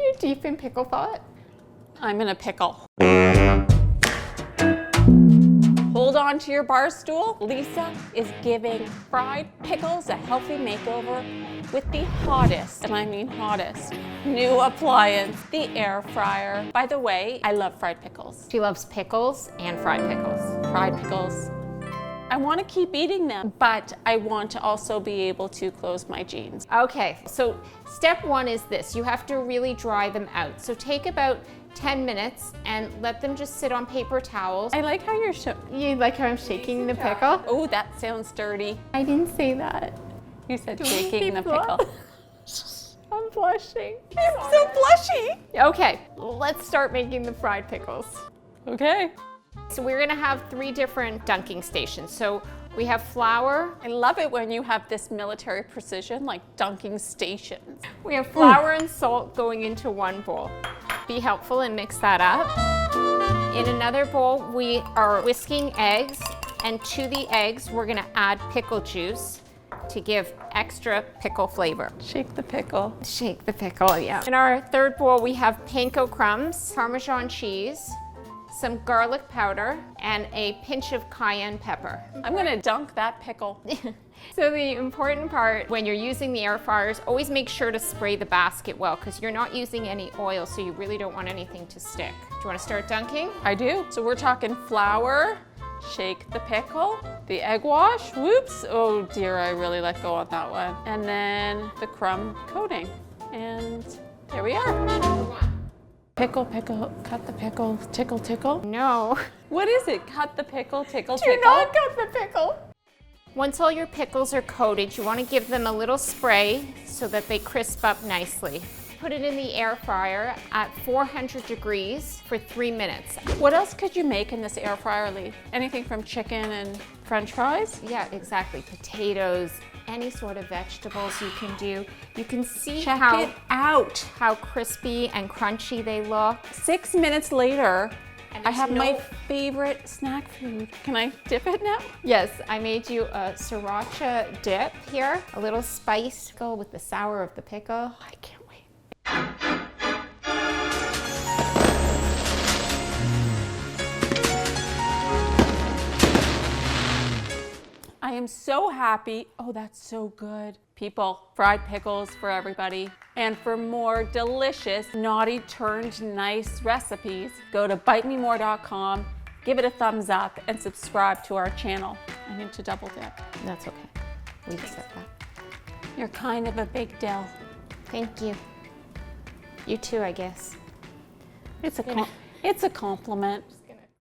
You're deep in pickle thought. I'm in a pickle. Hold on to your bar stool. Lisa is giving fried pickles a healthy makeover with the hottest, and I mean hottest, new appliance, the air fryer. By the way, I love fried pickles. She loves pickles and fried pickles. Fried pickles. I want to keep eating them, but I want to also be able to close my jeans. Okay, so step one is this. You have to really dry them out. So take about 10 minutes and let them just sit on paper towels. I like how you're You like how I'm shaking the pickle? Oh, that sounds dirty. I didn't say that. You said shaking the pickle. I'm blushing. I'm so blushy. Okay, let's start making the fried pickles. Okay. So we're gonna have 3 different dunking stations. So we have flour. I love it when you have this military precision, like dunking stations. We have flour and salt going into one bowl. Be helpful and mix that up. In another bowl, we are whisking eggs, and to the eggs, we're gonna add pickle juice to give extra pickle flavor. Shake the pickle. Shake the pickle, yeah. In our third bowl, we have panko crumbs, Parmesan cheese, some garlic powder, and a pinch of cayenne pepper. I'm gonna dunk that pickle. So the important part when you're using the air fryers, always make sure to spray the basket well because you're not using any oil, so you really don't want anything to stick. Do you want to start dunking? I do. So we're talking flour, shake the pickle, the egg wash, whoops. Oh dear, I really let go on that one. And then the crumb coating. And there we are. Pickle, pickle, cut the pickle, tickle, tickle. No. What is it? Cut the pickle, tickle, Do tickle? not cut the pickle. Once all your pickles are coated, you want to give them a little spray so that they crisp up nicely. Put it in the air fryer at 400 degrees for 3 minutes. What else could you make in this air fryer, Lee? Anything from chicken and French fries? Yeah, exactly. Potatoes, any sort of vegetables you can do. You can see Check how it out. how crispy and crunchy they look. 6 minutes later, And I have there's my no- favorite snack food. Can I dip it now? Yes, I made you a Sriracha dip here. A little spice to go with the sour of the pickle. I can't wait. I am so happy. Oh, that's so good. People, fried pickles for everybody. And for more delicious, naughty turned nice recipes, go to bitememore.com, give it a thumbs up, and subscribe to our channel. I need to double dip. That's okay. We accept that. You're kind of a big dill. Thank you. You too, I guess. It's a compliment.